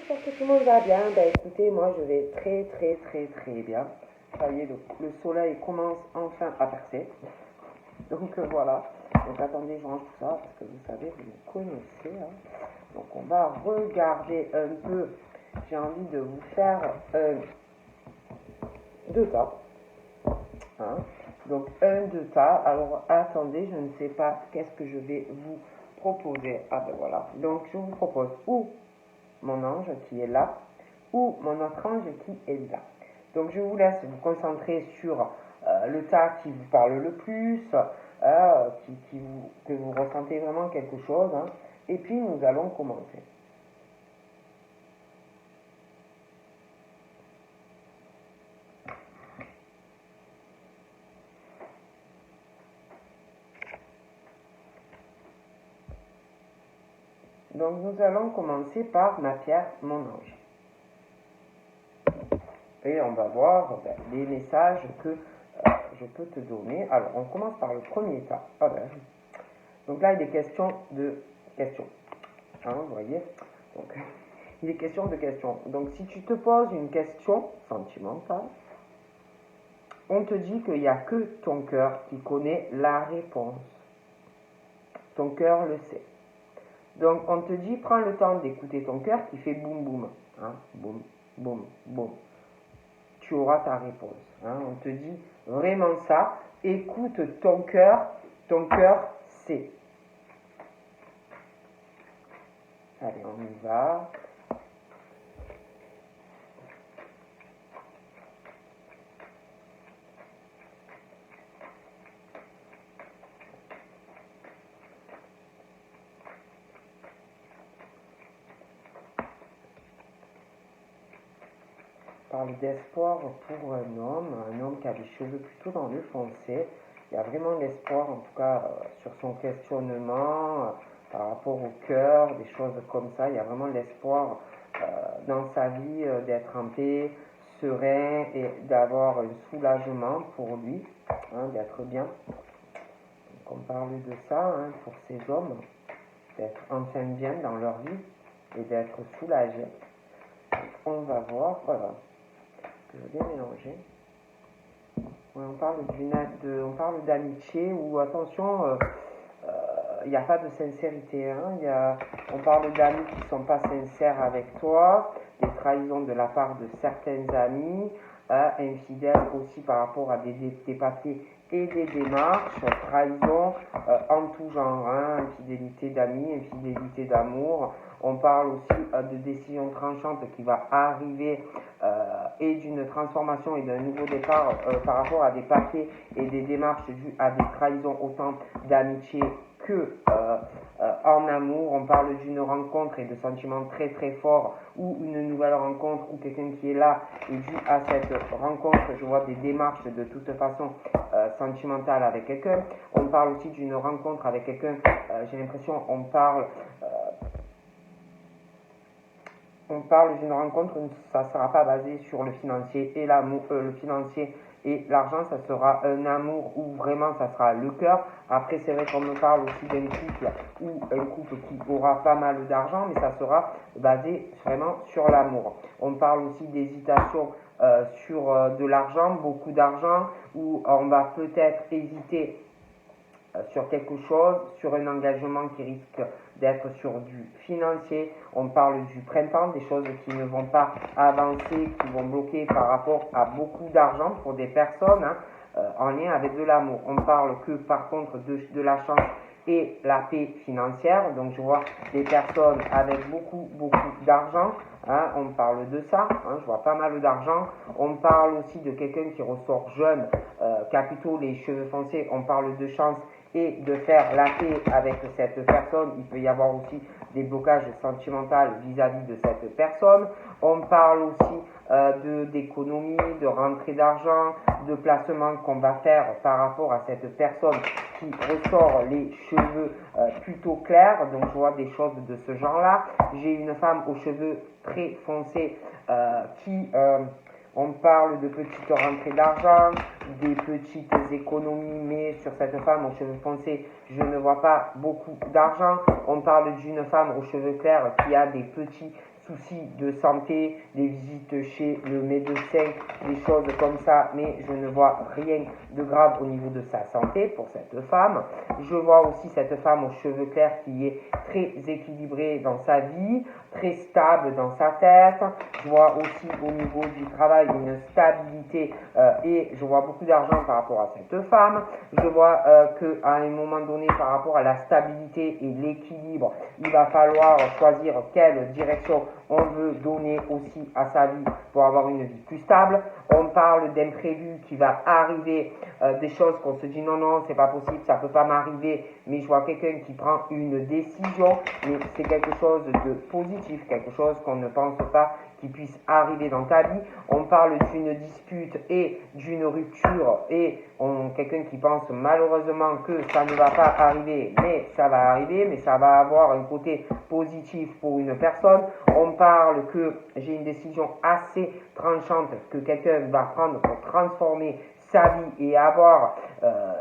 j'espère que tout le monde va bien. Ben écoutez, moi je vais très bien. Ça y est, le soleil commence enfin à percer. Donc voilà. Donc attendez, je range tout ça parce que vous savez, vous me connaissez. Hein. Donc on va regarder un peu. J'ai envie de vous faire deux tas. Hein. Donc deux tas. Alors attendez, je ne sais pas qu'est-ce que je vais vous proposer. Ah ben voilà. Donc je vous propose ou mon ange qui est là, ou mon autre ange qui est là. Donc je vous laisse vous concentrer sur le tas qui vous parle le plus, que vous ressentez vraiment quelque chose, hein, et puis nous allons commencer. Donc nous allons commencer par ma pierre, mon ange. Et on va voir les messages que je peux te donner. Alors on commence par le premier tas. Ah ben, donc là il est question de questions. Hein, vous voyez. Donc il est question de questions. Donc si tu te poses une question sentimentale, on te dit qu'il n'y a que ton cœur qui connaît la réponse. Ton cœur le sait. Donc on te dit, prends le temps d'écouter ton cœur qui fait boum boum. Hein, boum, boum, boum. Tu auras ta réponse. Hein. On te dit vraiment ça. Écoute ton cœur sait. Allez, on y va. Parle d'espoir pour un homme qui a les cheveux plutôt dans le foncé. Il y a vraiment l'espoir, en tout cas, sur son questionnement, par rapport au cœur, des choses comme ça. Il y a vraiment l'espoir dans sa vie d'être en paix, serein et d'avoir un soulagement pour lui, hein, d'être bien. Donc on parle de ça hein, pour ces hommes, d'être enfin bien dans leur vie et d'être soulagés. On va voir, voilà. Je vais bien mélanger. Ouais, on parle d'amitié ou attention, il n'y a pas de sincérité. Hein, on parle d'amis qui ne sont pas sincères avec toi, des trahisons de la part de certains amis, infidèles aussi par rapport à des papiers et des démarches, trahison en tout genre, hein, infidélité d'amis, infidélité d'amour. On parle aussi de décisions tranchantes qui va arriver et d'une transformation et d'un nouveau départ par rapport à des papiers et des démarches dues à des trahisons autant d'amitié que en amour. On parle d'une rencontre et de sentiments très forts ou une nouvelle rencontre ou quelqu'un qui est là et dû à cette rencontre, je vois des démarches de toute façon sentimentales avec quelqu'un. On parle aussi d'une rencontre avec quelqu'un, j'ai l'impression on parle d'une rencontre où ça ne sera pas basé sur le financier et l'amour, le financier et l'argent, ça sera un amour où vraiment ça sera le cœur. Après, c'est vrai qu'on me parle aussi d'un couple ou un couple qui aura pas mal d'argent, mais ça sera basé vraiment sur l'amour. On parle aussi d'hésitation sur de l'argent, beaucoup d'argent, où on va peut-être hésiter sur quelque chose, sur un engagement qui risque d'être sur du financier. On parle du printemps, des choses qui ne vont pas avancer, qui vont bloquer par rapport à beaucoup d'argent pour des personnes hein, en lien avec de l'amour. On parle que par contre de la chance et la paix financière. Donc je vois des personnes avec beaucoup d'argent. Hein, on parle de ça, hein, je vois pas mal d'argent. On parle aussi de quelqu'un qui ressort jeune, qui a plutôt les cheveux foncés. On parle de chance et de faire la paix avec cette personne. Il peut y avoir aussi des blocages sentimentaux vis-à-vis de cette personne. On parle aussi d'économie, de rentrée d'argent, de placement qu'on va faire par rapport à cette personne qui ressort les cheveux plutôt clairs. Donc je vois des choses de ce genre-là. J'ai une femme aux cheveux très foncés qui... on parle de petites rentrées d'argent, des petites économies, mais sur cette femme aux cheveux foncés, je ne vois pas beaucoup d'argent. On parle d'une femme aux cheveux clairs qui a des petits soucis de santé, des visites chez le médecin, des choses comme ça, mais je ne vois rien de grave au niveau de sa santé pour cette femme. Je vois aussi cette femme aux cheveux clairs qui est très équilibrée dans sa vie, très stable dans sa tête. Je vois aussi au niveau du travail une stabilité et je vois beaucoup d'argent par rapport à cette femme. Je vois qu'à un moment donné, par rapport à la stabilité et l'équilibre, il va falloir choisir quelle direction on veut donner aussi à sa vie pour avoir une vie plus stable. On parle d'imprévu qui va arriver, des choses qu'on se dit non, non, c'est pas possible, ça peut pas m'arriver, mais je vois quelqu'un qui prend une décision, mais c'est quelque chose de positif, quelque chose qu'on ne pense pas qui puisse arriver dans ta vie. On parle d'une dispute et d'une rupture et quelqu'un qui pense malheureusement que ça ne va pas arriver, mais ça va arriver, mais ça va avoir un côté positif pour une personne. On parle que j'ai une décision assez tranchante que quelqu'un va prendre pour transformer sa vie et avoir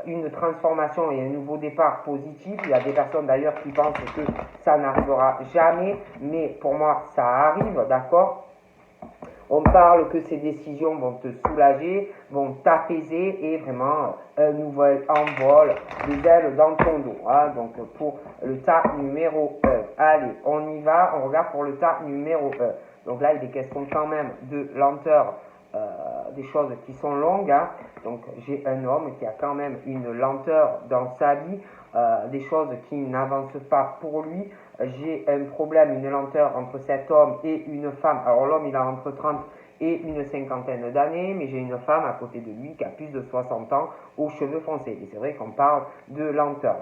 une transformation et un nouveau départ positif. Il y a des personnes d'ailleurs qui pensent que ça n'arrivera jamais, mais pour moi ça arrive, d'accord? On parle que ces décisions vont te soulager, vont t'apaiser et vraiment un nouvel envol des ailes dans ton dos. Hein. Donc pour le tas numéro 1. Allez, on y va, on regarde pour le tas numéro 1. Donc là, il est question quand même de lenteur, des choses qui sont longues. Hein. Donc j'ai un homme qui a quand même une lenteur dans sa vie, des choses qui n'avancent pas pour lui. J'ai un problème, une lenteur entre cet homme et une femme. Alors l'homme, il a entre 30 et une cinquantaine d'années, mais j'ai une femme à côté de lui qui a plus de 60 ans, aux cheveux foncés. Et c'est vrai qu'on parle de lenteur.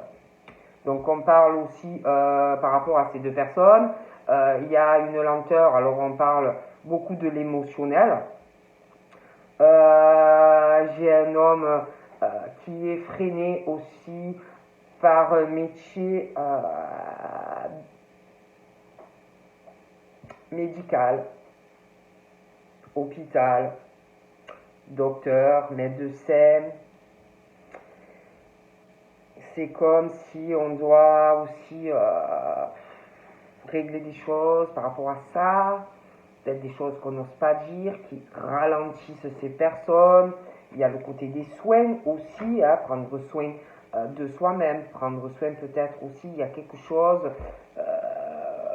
Donc on parle aussi par rapport à ces deux personnes, il y a une lenteur, alors on parle beaucoup de l'émotionnel. J'ai un homme qui est freiné aussi par un métier médical, hôpital, docteur, médecin. C'est comme si on doit aussi régler des choses par rapport à ça, peut-être des choses qu'on n'ose pas dire, qui ralentissent ces personnes. Il y a le côté des soins aussi, hein, prendre soin de soi-même, prendre soin peut-être aussi, il y a quelque chose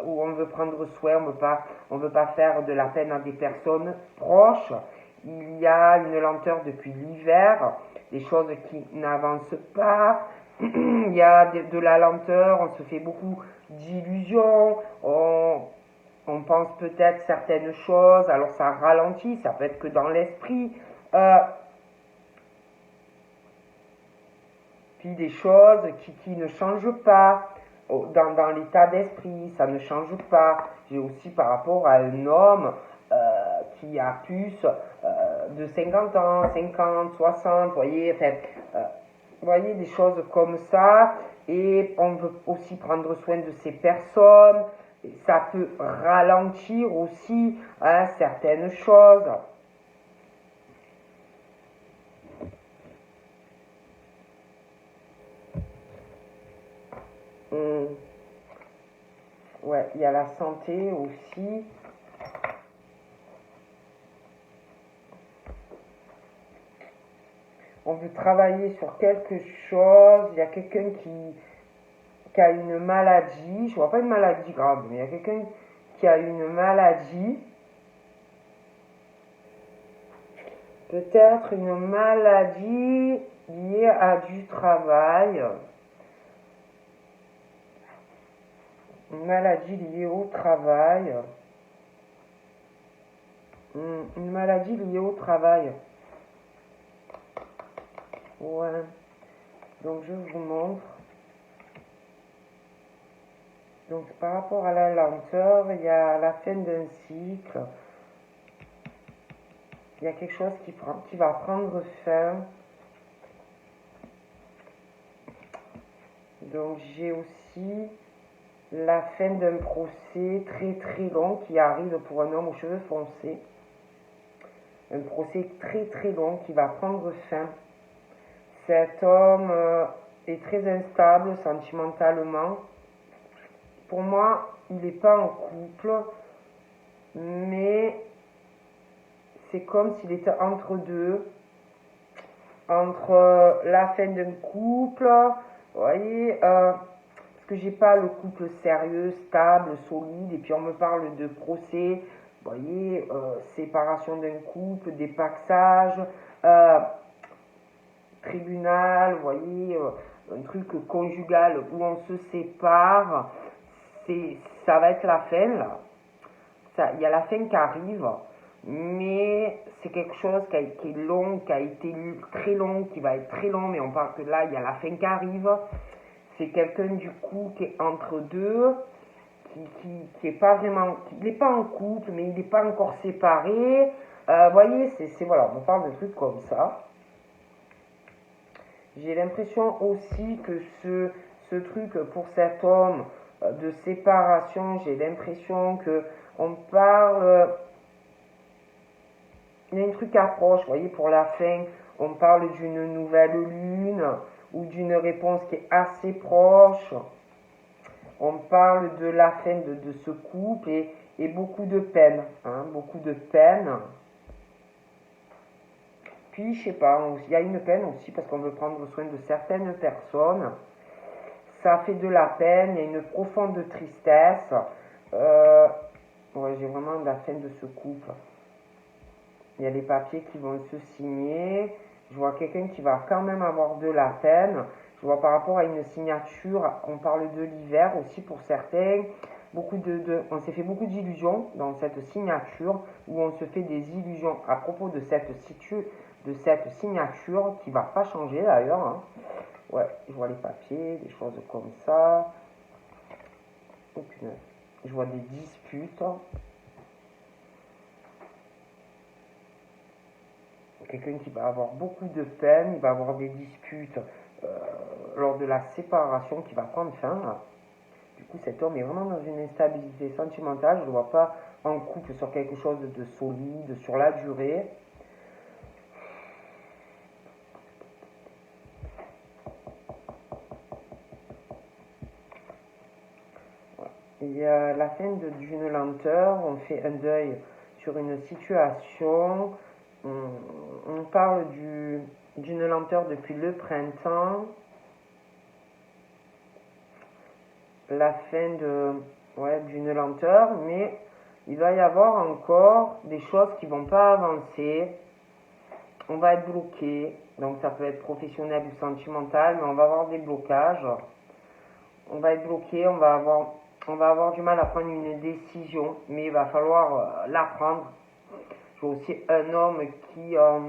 où on veut prendre soin, on veut pas faire de la peine à des personnes proches. Il y a une lenteur depuis l'hiver, des choses qui n'avancent pas. Il y a de la lenteur, on se fait beaucoup d'illusions, on pense peut-être certaines choses, alors ça ralentit, ça peut être que dans l'esprit. Puis des choses qui ne changent pas dans l'état d'esprit, ça ne change pas. J'ai aussi par rapport à un homme qui a plus de 50 ans, 50, 60, voyez, des choses comme ça. Et on veut aussi prendre soin de ces personnes. Et ça peut ralentir aussi hein, certaines choses. Ouais, il y a la santé aussi. On veut travailler sur quelque chose. Il y a quelqu'un qui a une maladie. Je vois pas une maladie grave, mais il y a quelqu'un qui a une maladie. Peut-être une maladie liée à du travail. Une maladie liée au travail. Une maladie liée au travail. Ouais. Donc je vous montre. Donc par rapport à la lenteur, il y a la fin d'un cycle. Il y a quelque chose qui va prendre fin. Donc j'ai aussi la fin d'un procès très très long qui arrive pour un homme aux cheveux foncés. Un procès très très long qui va prendre fin. Cet homme est très instable sentimentalement. Pour moi, il n'est pas en couple. mais c'est comme s'il était entre deux, entre la fin d'un couple, vous voyez, parce que j'ai pas le couple sérieux, stable, solide, et puis on me parle de procès, vous voyez, séparation d'un couple, dépaxage, tribunal, vous voyez, un truc conjugal où on se sépare, ça va être la fin là. Il y a la fin qui arrive, mais c'est quelque chose qui a été long, qui a été très long, qui va être très long, mais on parle que là, il y a la fin qui arrive. C'est quelqu'un du coup qui est entre deux, qui est pas vraiment, il n'est pas en couple, mais il n'est pas encore séparé. Vous voyez, voilà, on parle de trucs comme ça. J'ai l'impression aussi que ce truc pour cet homme de séparation, j'ai l'impression que on parle, il y a un truc approche, vous voyez, pour la fin, on parle d'une nouvelle lune ou d'une réponse qui est assez proche. On parle de la fin de ce couple et beaucoup de peine, hein, beaucoup de peine. Puis, je sais pas, il y a une peine aussi parce qu'on veut prendre soin de certaines personnes. Ça fait de la peine, il y a une profonde tristesse. Ouais, j'ai vraiment la fin de ce couple. Il y a les papiers qui vont se signer. Je vois quelqu'un qui va quand même avoir de la peine. Je vois par rapport à une signature, on parle de l'hiver aussi pour certains. On s'est fait beaucoup d'illusions dans cette signature, où on se fait des illusions à propos de cette signature qui va pas changer d'ailleurs. Hein. Ouais, je vois les papiers, des choses comme ça. Je vois des disputes. Quelqu'un qui va avoir beaucoup de peine, il va avoir des disputes lors de la séparation qui va prendre fin. Là. Du coup, cet homme est vraiment dans une instabilité sentimentale. Je ne le vois pas en couple sur quelque chose de solide, sur la durée. Il y a la fin d'une lenteur, on fait un deuil sur une situation, on parle d'une lenteur depuis le printemps, la fin d'une lenteur, mais il va y avoir encore des choses qui ne vont pas avancer, on va être bloqué, donc ça peut être professionnel ou sentimental, mais on va avoir des blocages, on va être bloqué, on va avoir du mal à prendre une décision, mais il va falloir la prendre. Je vois aussi un homme qui a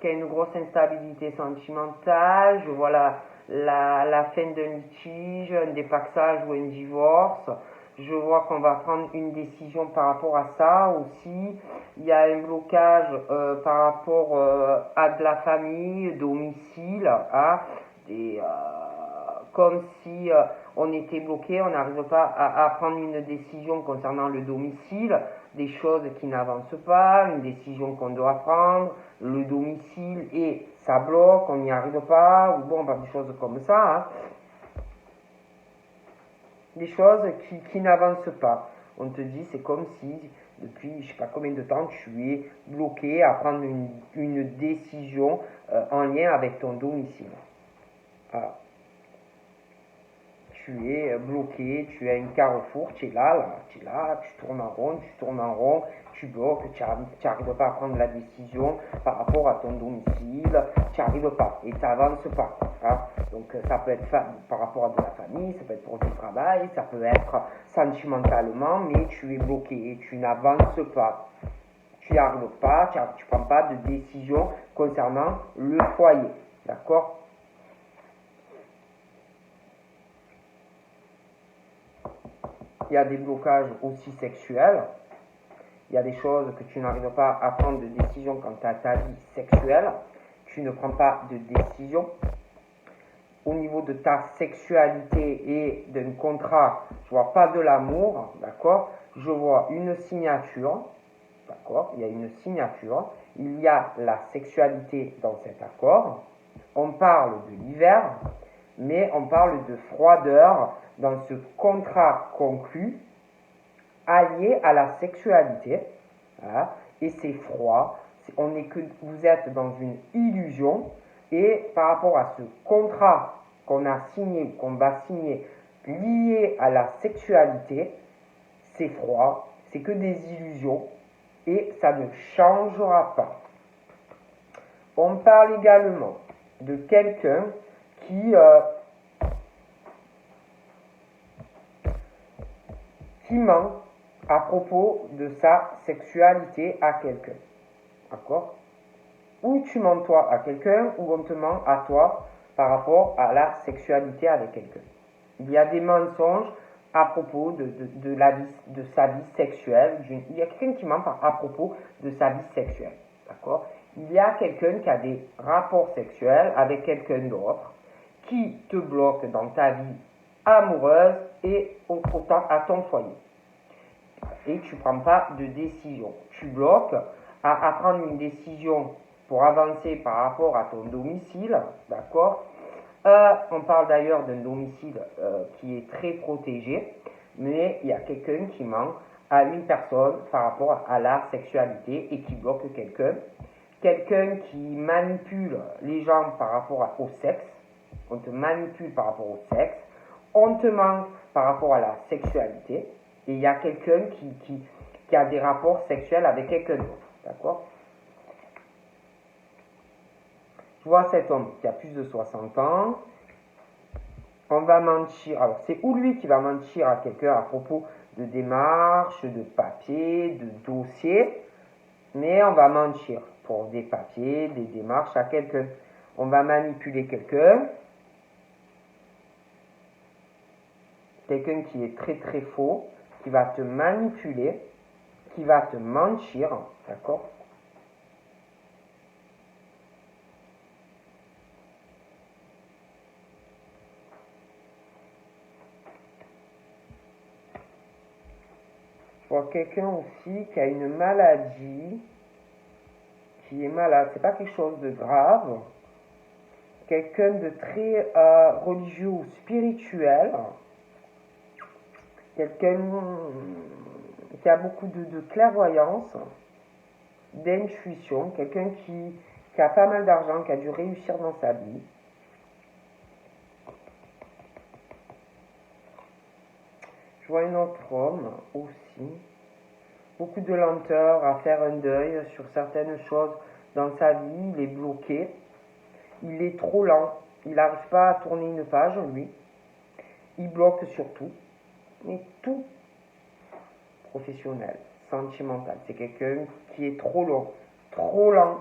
une grosse instabilité sentimentale. Je vois la fin d'un litige, un dépaxage ou un divorce. Je vois qu'on va prendre une décision par rapport à ça aussi. Il y a un blocage par rapport à de la famille, domicile, hein, comme si on était bloqué, on n'arrive pas à prendre une décision concernant le domicile, des choses qui n'avancent pas, une décision qu'on doit prendre, le domicile et ça bloque, on n'y arrive pas, ou bon, des choses comme ça. Hein. Des choses qui n'avancent pas. On te dit, c'est comme si, depuis je ne sais pas combien de temps, tu es bloqué à prendre une décision en lien avec ton domicile. Voilà. Tu es bloqué, tu es un carrefour, tu es là, tu tournes en rond, tu bloques, tu n'arrives pas à prendre la décision par rapport à ton domicile, tu n'arrives pas et tu n'avances pas. Hein. Donc ça peut être par rapport à de la famille, ça peut être pour du travail, ça peut être sentimentalement, mais tu es bloqué et tu n'avances pas. Tu n'y arrives pas, tu ne prends pas de décision concernant le foyer. D'accord ? Il y a des blocages aussi sexuels. Il y a des choses que tu n'arrives pas à prendre de décision quant à ta vie sexuelle. Tu ne prends pas de décision. Au niveau de ta sexualité et d'un contrat, je vois pas de l'amour, d'accord ? Je vois une signature, d'accord ? Il y a une signature. Il y a la sexualité dans cet accord. On parle de l'hiver, mais on parle de froideur dans ce contrat conclu, allié à la sexualité, voilà, et c'est froid, vous êtes dans une illusion, et par rapport à ce contrat qu'on a signé ou qu'on va signer lié à la sexualité, c'est froid, c'est que des illusions, et ça ne changera pas. On parle également de quelqu'un qui ment à propos de sa sexualité à quelqu'un. D'accord? Ou tu mens toi à quelqu'un, ou on te ment à toi par rapport à la sexualité avec quelqu'un. Il y a des mensonges à propos de sa vie sexuelle. Il y a quelqu'un qui ment à propos de sa vie sexuelle. D'accord? Il y a quelqu'un qui a des rapports sexuels avec quelqu'un d'autre qui te bloque dans ta vie amoureuse et autant à ton foyer. Et tu ne prends pas de décision. Tu bloques à prendre une décision pour avancer par rapport à ton domicile, d'accord? On parle d'ailleurs d'un domicile qui est très protégé, mais il y a quelqu'un qui ment à une personne par rapport à la sexualité et qui bloque quelqu'un. Quelqu'un qui manipule les gens par rapport au sexe. On te manipule par rapport au sexe. On te ment par rapport à la sexualité. Et il y a quelqu'un qui a des rapports sexuels avec quelqu'un d'autre. D'accord? Je vois cet homme qui a plus de 60 ans. On va mentir. Alors, c'est ou lui qui va mentir à quelqu'un à propos de démarches, de papiers, de dossiers. Mais on va mentir pour des papiers, des démarches à quelqu'un. On va manipuler quelqu'un. Quelqu'un qui est très très faux, qui va te manipuler, qui va te mentir, d'accord? Je vois quelqu'un aussi qui a une maladie, qui est malade. C'est pas quelque chose de grave. Quelqu'un de très religieux ou spirituel. Quelqu'un qui a beaucoup de clairvoyance, d'intuition. Quelqu'un qui a pas mal d'argent, qui a dû réussir dans sa vie. Je vois un autre homme aussi. Beaucoup de lenteur à faire un deuil sur certaines choses dans sa vie. Il est bloqué. Il est trop lent. Il n'arrive pas à tourner une page, lui. Il bloque sur tout. Mais tout professionnel, sentimental. C'est quelqu'un qui est trop long, trop lent,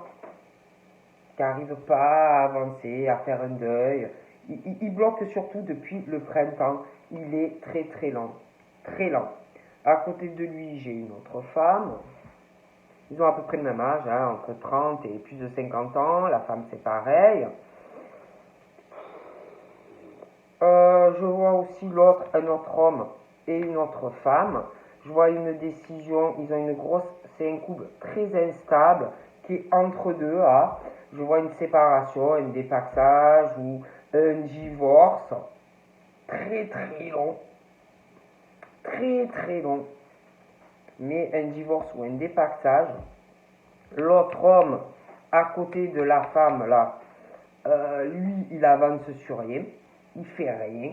qui n'arrive pas à avancer, à faire un deuil. Il bloque surtout depuis le printemps. Il est très très lent. Très lent. À côté de lui, j'ai une autre femme. Ils ont à peu près le même âge, hein, entre 30 et plus de 50 ans. La femme, c'est pareil. Je vois aussi un autre homme et une autre femme. Je vois une décision, ils ont c'est un couple très instable qui est entre deux. Hein. Je vois une séparation, un dépaxage ou un divorce. Très très long. Très très long. Mais un divorce ou un dépaxage. L'autre homme, à côté de la femme là, lui, il avance sur rien. Il fait rien.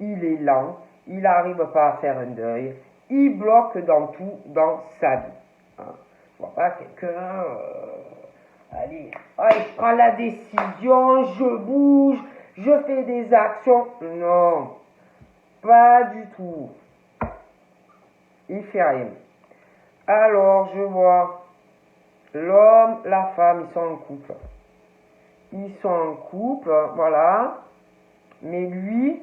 Il est lent. Il n'arrive pas à faire un deuil. Il bloque dans tout dans sa vie. Hein. Je vois pas quelqu'un. Allez, je prends la décision, je bouge, je fais des actions. Non, pas du tout. Il fait rien. Alors, je vois l'homme, la femme, ils sont en couple. Ils sont en couple, voilà. Mais lui,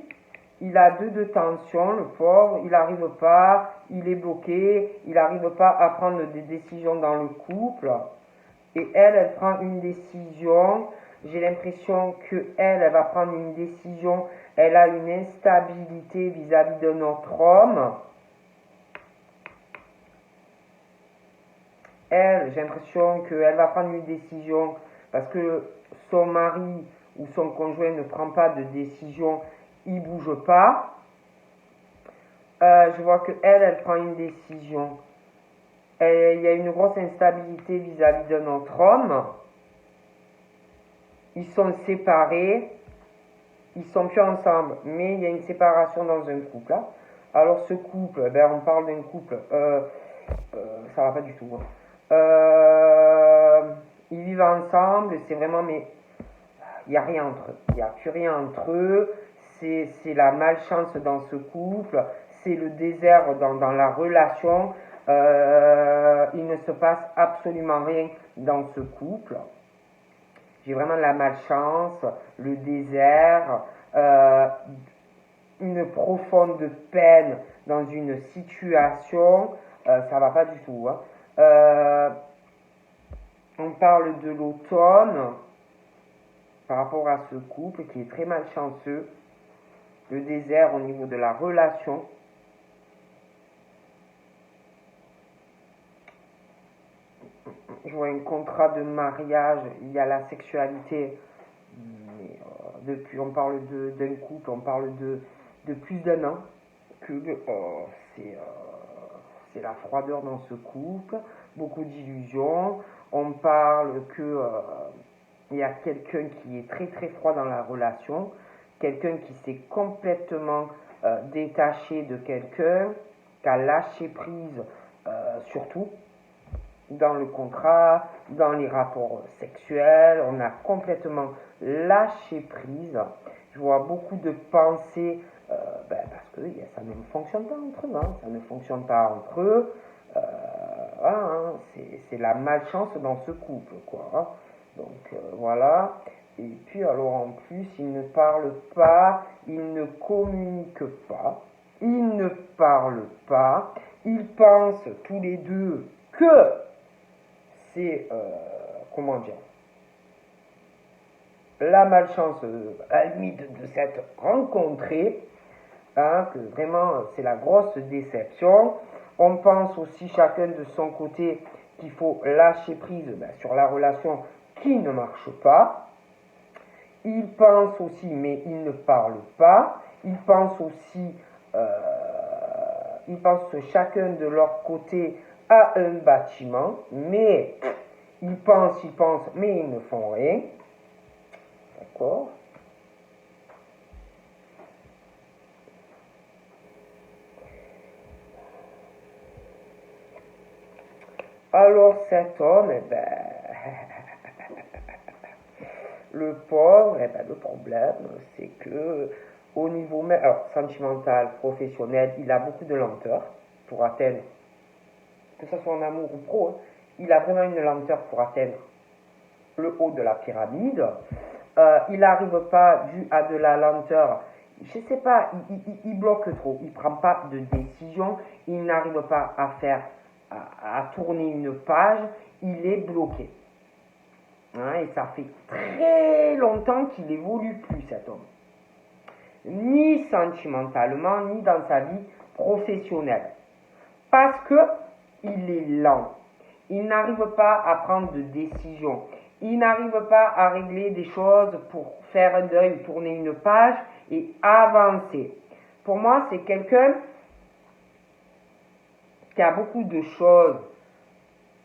il a de tension, le pauvre, il n'arrive pas, il est bloqué, il n'arrive pas à prendre des décisions dans le couple. Et elle prend une décision. J'ai l'impression elle va prendre une décision. Elle a une instabilité vis-à-vis de notre homme. J'ai l'impression qu'elle va prendre une décision parce que son mari ou son conjoint ne prend pas de décision, il ne bouge pas. Je vois que elle prend une décision. Il y a une grosse instabilité vis-à-vis de notre homme. Ils sont séparés. Ils sont plus ensemble, mais il y a une séparation dans un couple. Hein. Alors ce couple, ben, on parle d'un couple, ça va pas du tout. Hein. Ils vivent ensemble, c'est vraiment, mais il n'y a rien entre eux. Il n'y a plus rien entre eux. C'est la malchance dans ce couple. C'est le désert dans la relation. Il ne se passe absolument rien dans ce couple. J'ai vraiment de la malchance, le désert, une profonde peine dans une situation. Ça va pas du tout. Hein. On parle de l'automne par rapport à ce couple qui est très malchanceux. Le désert au niveau de la relation. Je vois un contrat de mariage, il y a la sexualité, mais depuis on parle d'un couple, on parle de plus d'un an, que c'est la froideur dans ce couple, beaucoup d'illusions, on parle que il y a quelqu'un qui est très très froid dans la relation, quelqu'un qui s'est complètement détaché de quelqu'un, qui a lâché prise surtout, dans le contrat, dans les rapports sexuels, on a complètement lâché prise. Je vois beaucoup de pensées, parce que ça ne fonctionne pas entre eux, hein, ça ne fonctionne pas entre eux. Voilà, hein, c'est la malchance dans ce couple, quoi. Hein. Donc voilà. Et puis alors en plus, ils ne parlent pas, ils ne communiquent pas, ils ne parlent pas, ils pensent tous les deux que c'est, comment dire, la malchance à la limite de s'être rencontrés, hein, que vraiment c'est la grosse déception. On pense aussi chacun de son côté qu'il faut lâcher prise sur la relation qui ne marche pas. Ils pensent aussi, mais ils ne parlent pas. Ils pensent aussi, ils pensent chacun de leur côté à un bâtiment, mais ils pensent, mais ils ne font rien. D'accord? Alors cet homme, le pauvre, le problème, c'est que au niveau même, alors, sentimental, professionnel, il a beaucoup de lenteur pour atteindre, que ce soit en amour ou pro, hein, il a vraiment une lenteur pour atteindre le haut de la pyramide. Il n'arrive pas, dû à de la lenteur, je sais pas, il bloque trop, il prend pas de décision, il n'arrive pas à faire, à tourner une page, il est bloqué. Hein, et ça fait très longtemps qu'il évolue plus, cet homme. Ni sentimentalement, ni dans sa vie professionnelle. Parce que il est lent. Il n'arrive pas à prendre de décision. Il n'arrive pas à régler des choses pour faire un deuil, tourner une page et avancer. Pour moi, c'est quelqu'un qui a beaucoup de choses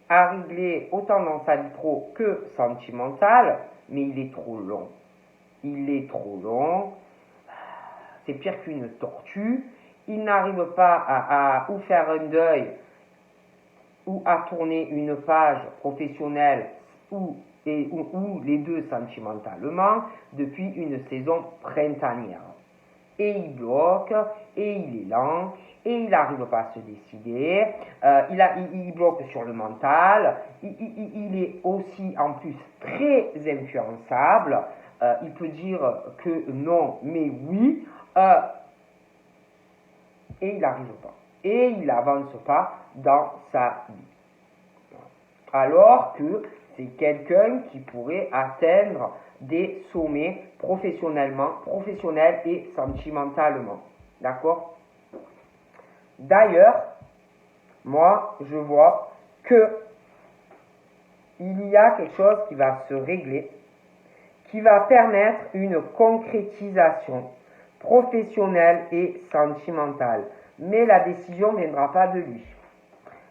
à régler, autant dans sa vie pro que sentimentale, mais il est trop long. Il est trop long. C'est pire qu'une tortue. Il n'arrive pas à ou faire un deuil ou à tourner une page professionnelle ou les deux sentimentalement depuis une saison printanière. Et il bloque, et il est lent, et il n'arrive pas à se décider, il bloque sur le mental, il est aussi en plus très influençable, il peut dire que non, mais oui, et il n'arrive pas. Et il n'avance pas dans sa vie. Alors que c'est quelqu'un qui pourrait atteindre des sommets professionnels et sentimentalement. D'accord? D'ailleurs, moi, je vois que il y a quelque chose qui va se régler, qui va permettre une concrétisation professionnelle et sentimentale. mais la décision ne viendra pas de lui.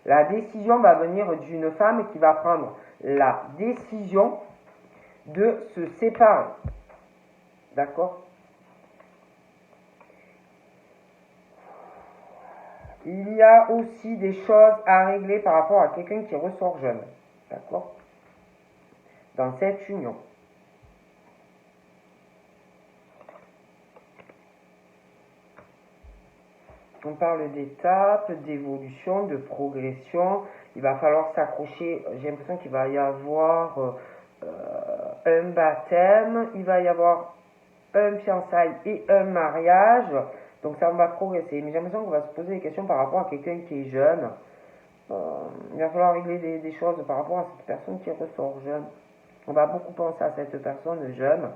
La décision va venir d'une femme qui va prendre la décision de se séparer. D'accord? Il y a aussi des choses à régler par rapport à quelqu'un qui ressort jeune. D'accord? Dans cette union. On parle d'étapes, d'évolution, de progression. Il va falloir s'accrocher. J'ai l'impression qu'il va y avoir un baptême, il va y avoir un fiançailles et un mariage. Donc ça va progresser. Mais j'ai l'impression qu'on va se poser des questions par rapport à quelqu'un qui est jeune. Il va falloir régler des choses par rapport à cette personne qui ressort jeune. On va beaucoup penser à cette personne jeune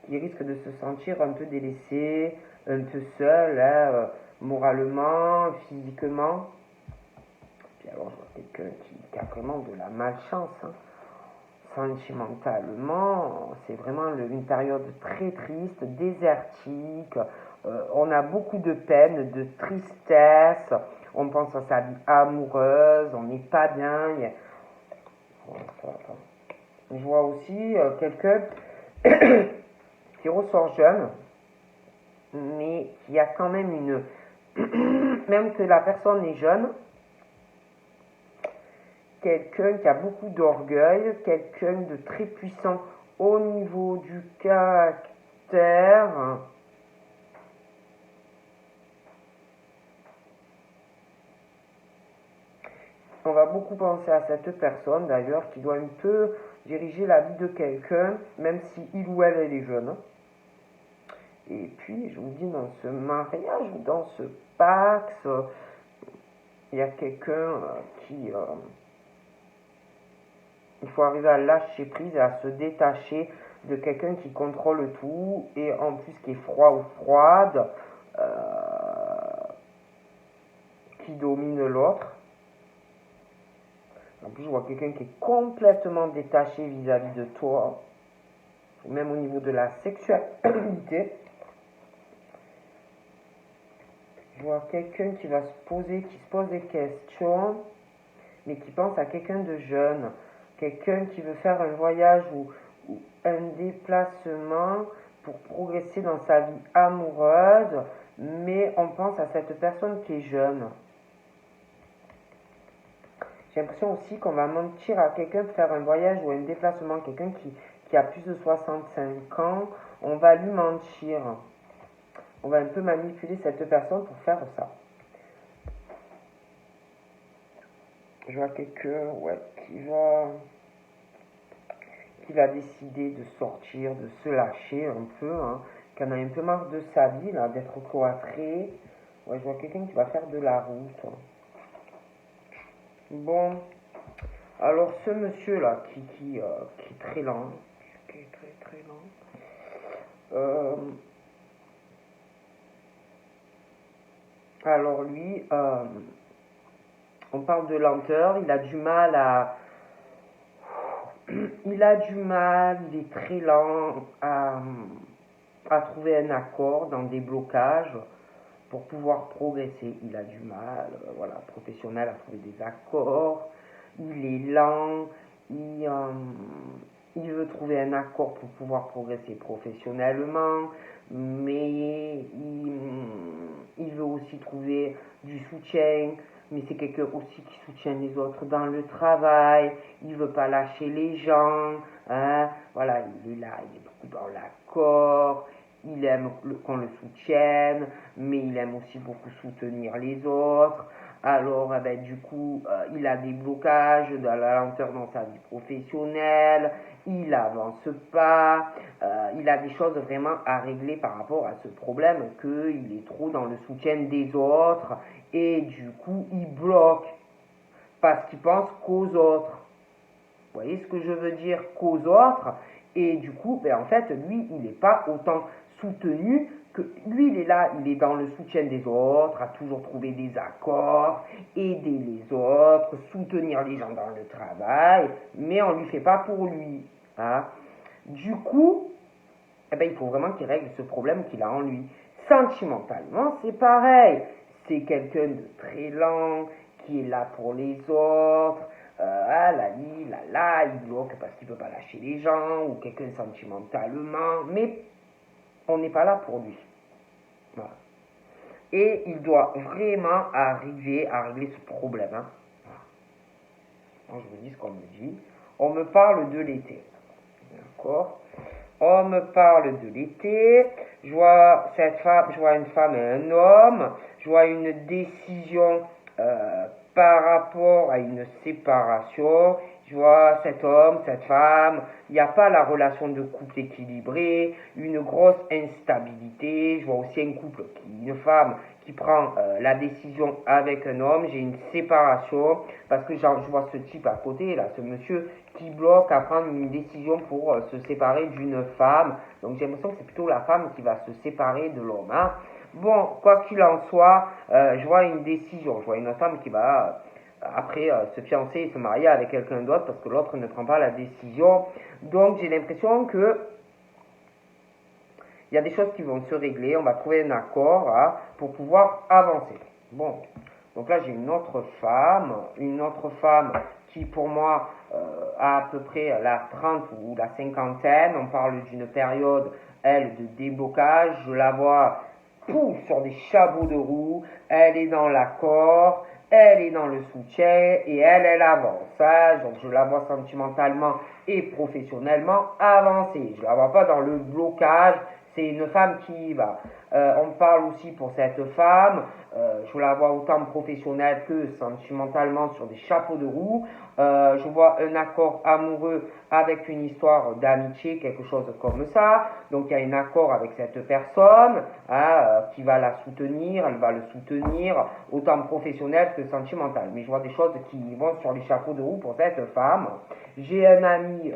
qui risque de se sentir un peu délaissée, un peu seule, hein, moralement, physiquement. Puis alors je vois quelqu'un qui a vraiment de la malchance. Hein. Sentimentalement, c'est vraiment une période très triste, désertique. On a beaucoup de peine, de tristesse. On pense à sa vie amoureuse, on n'est pas bien. Je vois aussi quelqu'un qui ressort jeune, mais qui a quand même une... même que la personne est jeune, quelqu'un qui a beaucoup d'orgueil, quelqu'un de très puissant au niveau du caractère. On va beaucoup penser à cette personne d'ailleurs qui doit un peu diriger la vie de quelqu'un, même si il ou elle est jeune. Et puis, je vous dis, dans ce mariage ou dans ce pax, il y a quelqu'un qui... il faut arriver à lâcher prise et à se détacher de quelqu'un qui contrôle tout et en plus qui est froid ou froide, qui domine l'autre. En plus, je vois quelqu'un qui est complètement détaché vis-à-vis de toi, même au niveau de la sexualité. Je vois quelqu'un qui va qui se pose des questions, mais qui pense à quelqu'un de jeune, quelqu'un qui veut faire un voyage ou un déplacement pour progresser dans sa vie amoureuse, mais on pense à cette personne qui est jeune. J'ai l'impression aussi qu'on va mentir à quelqu'un pour faire un voyage ou un déplacement, quelqu'un qui a plus de 65 ans, on va lui mentir. On va un peu manipuler cette personne pour faire ça. Je vois quelqu'un qui va décider de sortir, de se lâcher un peu, hein, qui en a un peu marre de sa vie, là, d'être cloîtré. Ouais, je vois quelqu'un qui va faire de la route. Bon, alors ce monsieur-là, qui est très lent, qui est très très lent, alors lui, on parle de lenteur, il a du mal il est très lent à trouver un accord dans des blocages pour pouvoir progresser. Il a du mal, voilà, professionnel, à trouver des accords. Il est lent, il veut trouver un accord pour pouvoir progresser professionnellement, mais il veut aussi trouver du soutien, mais c'est quelqu'un aussi qui soutient les autres dans le travail, il veut pas lâcher les gens, hein, voilà, il est là, il est beaucoup dans l'accord, il aime qu'on le soutienne, mais il aime aussi beaucoup soutenir les autres. Alors, du coup, il a des blocages, de la lenteur dans sa vie professionnelle, il avance pas, il a des choses vraiment à régler par rapport à ce problème qu'il est trop dans le soutien des autres et du coup, il bloque parce qu'il pense qu'aux autres. Vous voyez ce que je veux dire? Qu'aux autres. Et du coup, en fait, lui, il n'est pas autant soutenu que lui, il est là, il est dans le soutien des autres, à toujours trouver des accords, aider les autres, soutenir les gens dans le travail, mais on ne lui fait pas pour lui. Hein. Du coup, il faut vraiment qu'il règle ce problème qu'il a en lui. Sentimentalement, c'est pareil. c'est quelqu'un de très lent, qui est là pour les autres, il bloque parce qu'il ne peut pas lâcher les gens, ou quelqu'un sentimentalement, mais on n'est pas là pour lui. Voilà. Et il doit vraiment arriver à régler ce problème. Hein. Voilà. Je vous dis ce qu'on me dit. On me parle de l'été. D'accord. On me parle de l'été. Je vois une femme et un homme. Je vois une décision par rapport à une séparation. Je vois cet homme, cette femme, il n'y a pas la relation de couple équilibrée, une grosse instabilité. Je vois aussi une femme qui prend la décision avec un homme. J'ai une séparation parce que je vois ce type à côté, là, ce monsieur qui bloque à prendre une décision pour se séparer d'une femme. Donc j'ai l'impression que c'est plutôt la femme qui va se séparer de l'homme. Hein. Bon, quoi qu'il en soit, je vois une décision. Je vois une femme qui va après se fiancer et se marier avec quelqu'un d'autre parce que l'autre ne prend pas la décision. Donc j'ai l'impression que il y a des choses qui vont se régler, on va trouver un accord hein, pour pouvoir avancer. Bon, donc là j'ai une autre femme qui pour moi a à peu près la 30 ou la cinquantaine. On parle d'une période, elle, de déblocage. Je la vois sur des chapeaux de roue, elle est dans l'accord, elle est dans le soutien et elle avance. Hein. Donc je la vois sentimentalement et professionnellement avancer. Je la vois pas dans le blocage. C'est une femme qui y va. On parle aussi pour cette femme, je la vois autant professionnelle que sentimentalement sur des chapeaux de roue. Je vois un accord amoureux avec une histoire d'amitié, quelque chose comme ça. Donc il y a un accord avec cette personne hein, qui va la soutenir, elle va le soutenir, autant professionnel que sentimental. Mais je vois des choses qui vont sur les chapeaux de roue pour cette femme. J'ai un ami,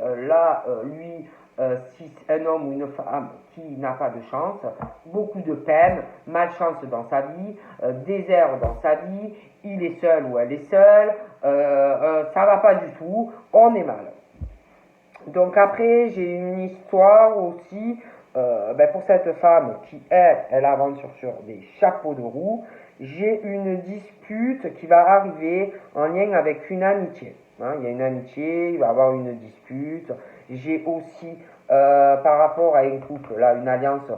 lui, si un homme ou une femme qui n'a pas de chance, beaucoup de peine, malchance dans sa vie, désert dans sa vie, il est seul ou elle est seule, ça va pas du tout, on est mal. Donc après, j'ai une histoire aussi pour cette femme qui, elle avance sur des chapeaux de roue. J'ai une dispute qui va arriver en lien avec une amitié. Hein, il y a une amitié, il va y avoir une dispute. J'ai aussi, par rapport à un couple, là, une alliance,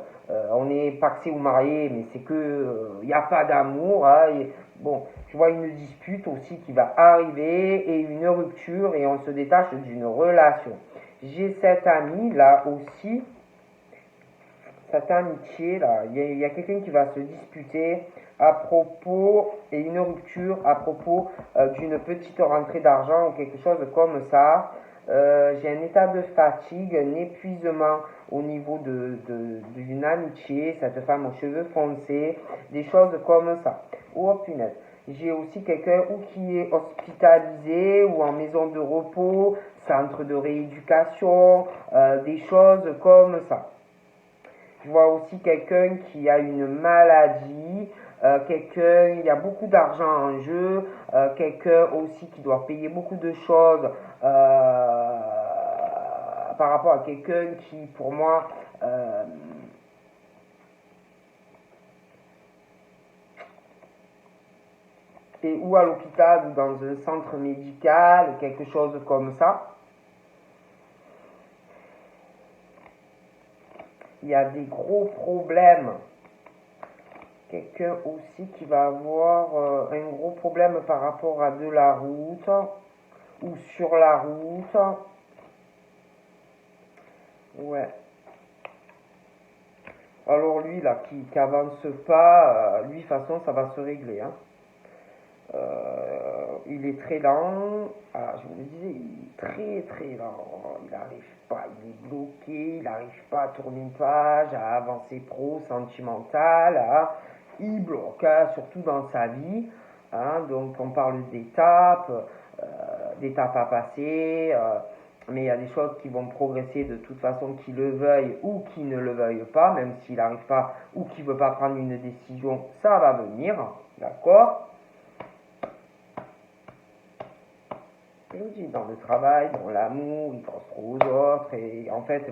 on est paxé ou marié, mais c'est que il n'y a pas d'amour. Hein, bon, je vois une dispute aussi qui va arriver et une rupture et on se détache d'une relation. J'ai cette amie là aussi, cette amitié là, il y a quelqu'un qui va se disputer à propos et une rupture à propos d'une petite rentrée d'argent ou quelque chose comme ça. J'ai un état de fatigue, un épuisement au niveau d'une amitié, cette femme aux cheveux foncés, des choses comme ça. Oh punaise. J'ai aussi quelqu'un ou qui est hospitalisé ou en maison de repos, centre de rééducation, des choses comme ça. Je vois aussi quelqu'un qui a une maladie, il y a beaucoup d'argent en jeu, quelqu'un aussi qui doit payer beaucoup de choses par rapport à quelqu'un qui, pour moi, est ou à l'hôpital ou dans un centre médical, quelque chose comme ça. Il y a des gros problèmes. Quelqu'un aussi qui va avoir un gros problème par rapport à de la route ou sur la route. Ouais. Alors lui là qui avance pas, lui de toute façon ça va se régler. Hein. Il est très lent. Ah, je vous le disais, il est très très lent. Il n'arrive pas, il est bloqué, il n'arrive pas à tourner une page, à avancer pro, sentimental. Hein. Il bloque, hein, surtout dans sa vie. Hein. Donc on parle d'étapes à passer. Mais il y a des choses qui vont progresser de toute façon, qu'il le veuille ou qu'il ne le veuille pas, même s'il n'arrive pas ou qu'il ne veut pas prendre une décision, ça va venir. D'accord? Je vous dis, dans le travail, dans l'amour, il pense trop aux autres et en fait,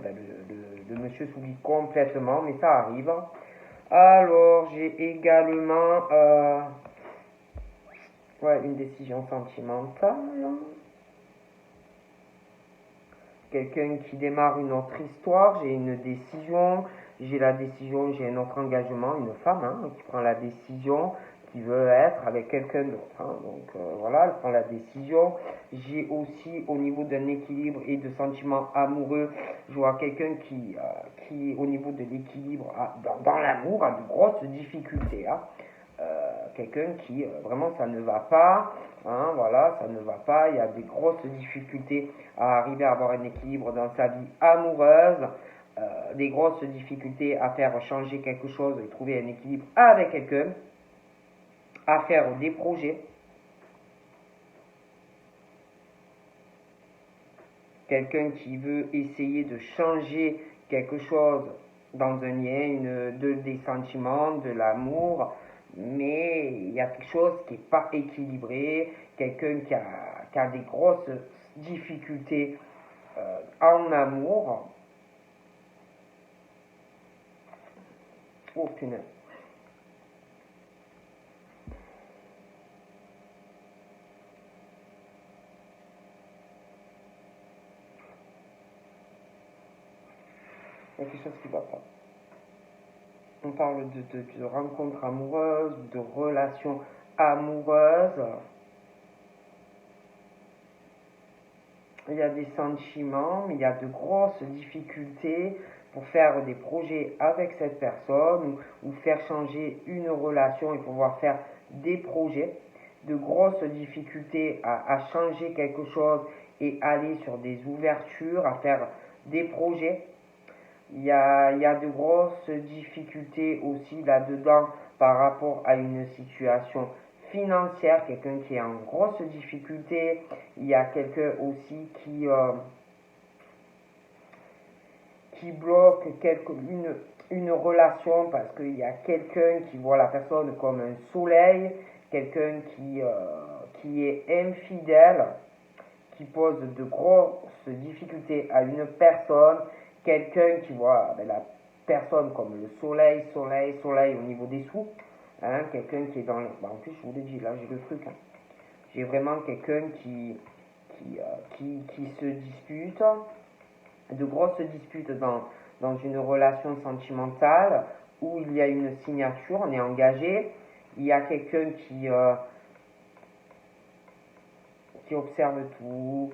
le monsieur s'oublie complètement, mais ça arrive. Alors, j'ai également une décision sentimentale. Quelqu'un qui démarre une autre histoire, j'ai une décision, j'ai la décision, j'ai un autre engagement, une femme qui prend la décision, qui veut être avec quelqu'un d'autre. Donc voilà, elle prend la décision. J'ai aussi au niveau d'un équilibre et de sentiments amoureux, je vois quelqu'un qui au niveau de l'équilibre, dans l'amour, a de grosses difficultés. Quelqu'un qui vraiment ça ne va pas, voilà, ça ne va pas, il y a des grosses difficultés à arriver à avoir un équilibre dans sa vie amoureuse, des grosses difficultés à faire changer quelque chose et trouver un équilibre avec quelqu'un, à faire des projets, quelqu'un qui veut essayer de changer quelque chose dans un lien, des sentiments, de l'amour, mais il y a quelque chose qui n'est pas équilibré, quelqu'un qui a des grosses difficultés en amour. Oh punaise. Il y a quelque chose qui ne va pas. On parle de rencontres amoureuses, de relations amoureuses. Il y a des sentiments, mais il y a de grosses difficultés pour faire des projets avec cette personne ou faire changer une relation et pouvoir faire des projets. De grosses difficultés à changer quelque chose et aller sur des ouvertures, à faire des projets. Il y a de grosses difficultés aussi là-dedans par rapport à une situation financière, quelqu'un qui est en grosse difficulté. Il y a quelqu'un aussi qui bloque une relation parce qu'il y a quelqu'un qui voit la personne comme un soleil, quelqu'un qui est infidèle, qui pose de grosses difficultés à une personne, quelqu'un qui voit la personne comme le soleil, soleil, soleil au niveau des sous, quelqu'un qui est dans le... en plus, je vous l'ai dit, là, j'ai le truc. J'ai vraiment quelqu'un qui se dispute, de grosses disputes dans une relation sentimentale où il y a une signature, on est engagé, il y a quelqu'un qui observe tout,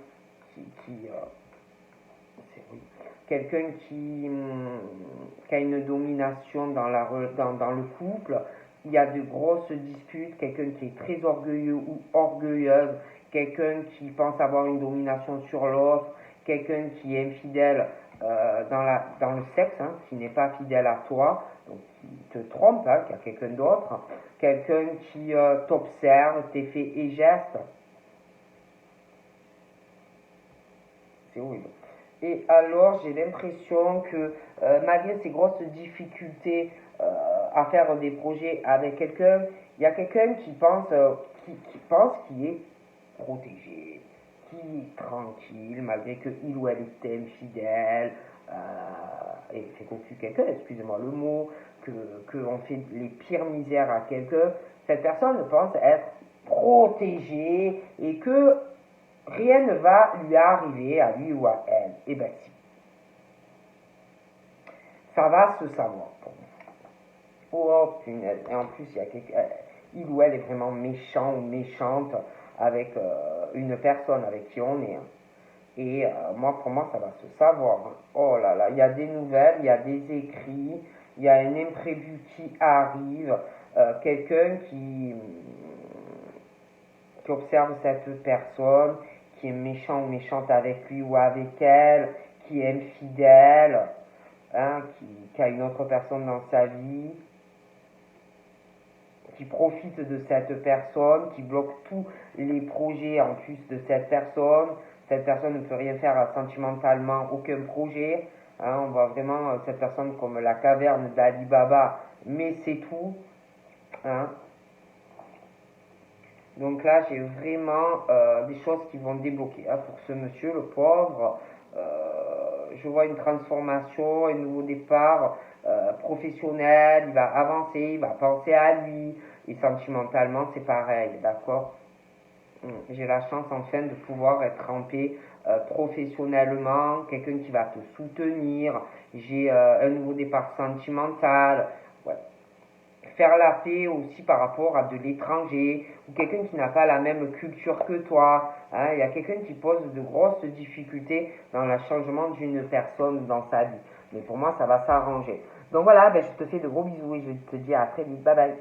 quelqu'un qui a une domination dans le couple, il y a de grosses disputes, quelqu'un qui est très orgueilleux ou orgueilleuse, quelqu'un qui pense avoir une domination sur l'autre, quelqu'un qui est infidèle dans le sexe, qui n'est pas fidèle à toi, donc qui te trompe, qui a quelqu'un d'autre, quelqu'un qui t'observe, tes faits et gestes. C'est horrible. Et alors, j'ai l'impression que malgré ces grosses difficultés à faire des projets avec quelqu'un, il y a quelqu'un qui pense qu'il est protégé, qui est tranquille, malgré qu'il ou elle est infidèle, et fait cocu quelqu'un, excusez-moi le mot, qu'on fait les pires misères à quelqu'un, cette personne pense être protégée et que rien ne va lui arriver à lui ou à elle. Eh bien si. Ça va se savoir pour moi. Oh punaise. Et en plus, il ou elle est vraiment méchant ou méchante avec une personne avec qui on est. Et pour moi, ça va se savoir. Oh là là, il y a des nouvelles, il y a des écrits, il y a un imprévu qui arrive, quelqu'un qui observe cette personne, qui est méchant ou méchante avec lui ou avec elle, qui est infidèle, qui a une autre personne dans sa vie, qui profite de cette personne, qui bloque tous les projets en plus de cette personne. Cette personne ne peut rien faire sentimentalement, aucun projet. On voit vraiment cette personne comme la caverne d'Ali Baba, mais c'est tout. Donc là, j'ai vraiment des choses qui vont débloquer. Pour ce monsieur, le pauvre, je vois une transformation, un nouveau départ. professionnel, il va avancer, il va penser à lui, et sentimentalement c'est pareil, d'accord. J'ai la chance enfin de pouvoir être en paix professionnellement, quelqu'un qui va te soutenir, j'ai un nouveau départ sentimental, ouais. Faire la paix aussi par rapport à de l'étranger ou quelqu'un qui n'a pas la même culture que toi. Hein. Il y a quelqu'un qui pose de grosses difficultés dans le changement d'une personne dans sa vie. Mais pour moi, ça va s'arranger. Donc voilà, ben, je te fais de gros bisous et je te dis à très vite. Bye bye.